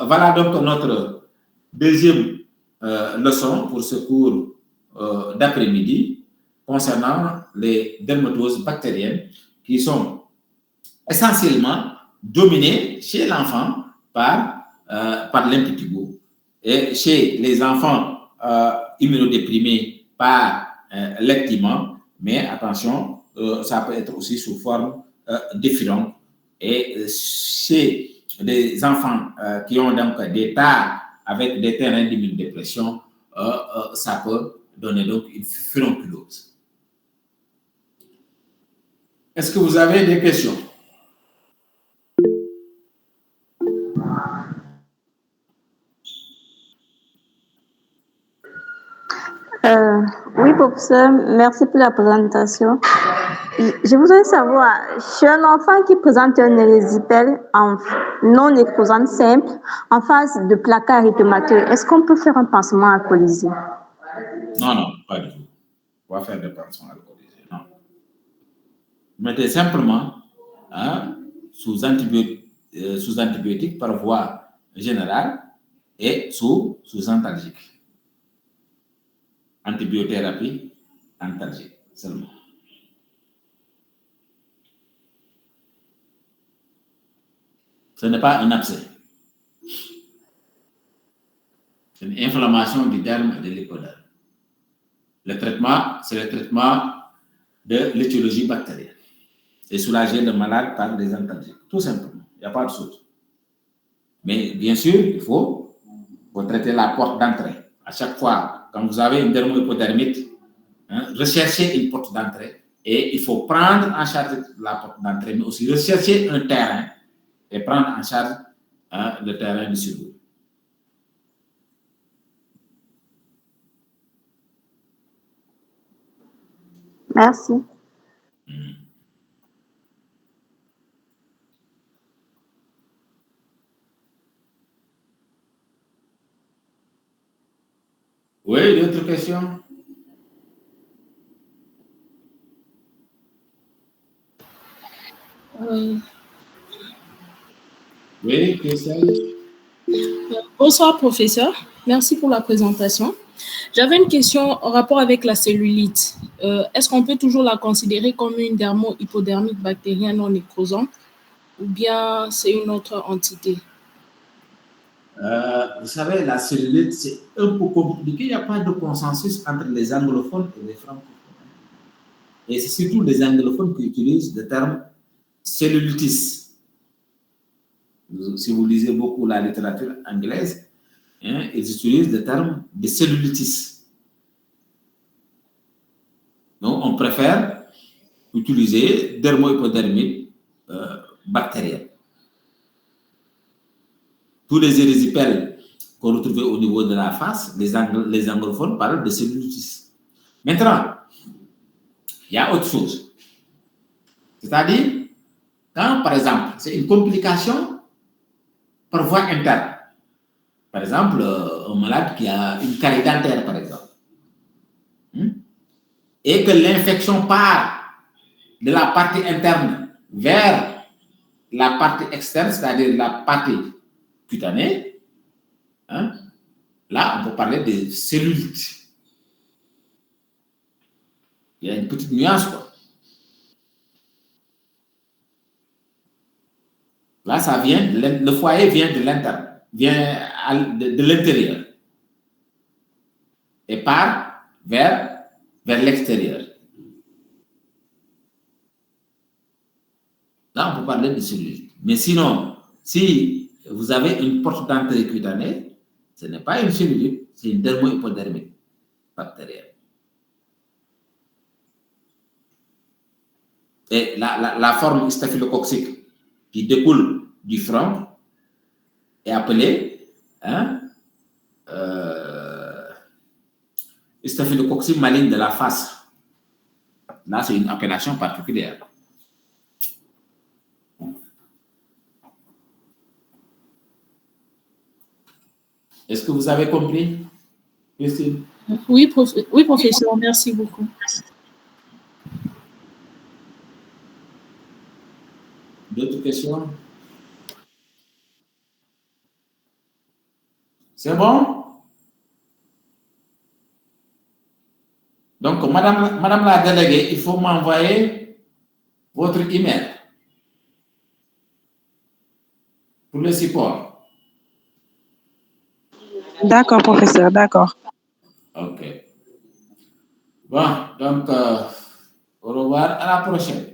Voilà donc notre deuxième leçon pour ce cours d'après-midi concernant les dermatoses bactériennes qui sont essentiellement dominées chez l'enfant par l'impétigo et chez les enfants immunodéprimés par l'actiment, mais attention, ça peut être aussi sous forme différente. Et chez des enfants qui ont donc des tares avec des terrains d'immunodépression, ça peut donner donc une furonculose. Est-ce que vous avez des questions? Oui, professeur, merci pour la présentation. Je voudrais savoir, chez un enfant qui présente un érysipèle non nécrosant simple en phase de placard érythémateux, est-ce qu'on peut faire un pansement alcoolisé? Non, pas du tout. On va faire des pansements alcoolisés, non. Mettez simplement sous antibiotiques par voie générale et sous antalgique. Antibiothérapie antalgique seulement. Ce n'est pas un abcès. C'est une inflammation du derme et de l'épiderme. Le traitement, c'est le traitement de l'étiologie bactérienne. Et soulager le malade par des antalgiques. Tout simplement. Il n'y a pas de chose. Mais bien sûr, il faut traiter la porte d'entrée. À chaque fois, quand vous avez une dermohypodermite, recherchez une porte d'entrée et il faut prendre en charge la porte d'entrée, mais aussi rechercher un terrain et prendre en charge le terrain de survie. Merci. Oui, d'autres questions? Oui, Christelle. Bonsoir, professeur. Merci pour la présentation. J'avais une question en rapport avec la cellulite. Est-ce qu'on peut toujours la considérer comme une dermo-hypodermique bactérienne non nécrosante ou bien c'est une autre entité? Vous savez, la cellulite, c'est un peu compliqué. Il n'y a pas de consensus entre les anglophones et les francophones. Et c'est surtout les anglophones qui utilisent le terme cellulitis. Si vous lisez beaucoup la littérature anglaise, ils utilisent le terme de cellulitis. Donc, on préfère utiliser dermohypodermite bactérienne. Tous les érysipèles qu'on retrouve au niveau de la face, les anglophones parlent de cellulitis. Maintenant, il y a autre chose. C'est-à-dire, quand, par exemple, c'est une complication par voie interne. Par exemple, un malade qui a une carie dentaire, par exemple, et que l'infection part de la partie interne vers la partie externe, c'est-à-dire la partie cutanée, là, on peut parler de cellulite. Il y a une petite nuance, quoi. Là, ça vient, le foyer vient de l'interne, vient de l'intérieur et part vers l'extérieur. Là, on peut parler de cellulite. Mais sinon, si vous avez une porte d'entrée cutanée, ce n'est pas une cellulite, c'est une dermohypodermite bactérienne. Et la forme staphylococcique qui découle du front est appelée staphylococcique maligne de la face. Là, c'est une appellation particulière. Est-ce que vous avez compris, Christine? Oui, professeur, merci beaucoup. D'autres questions? C'est bon? Donc, Madame la déléguée, il faut m'envoyer votre email pour le support. D'accord, professeur, d'accord. OK. Bon, donc, au revoir, à la prochaine.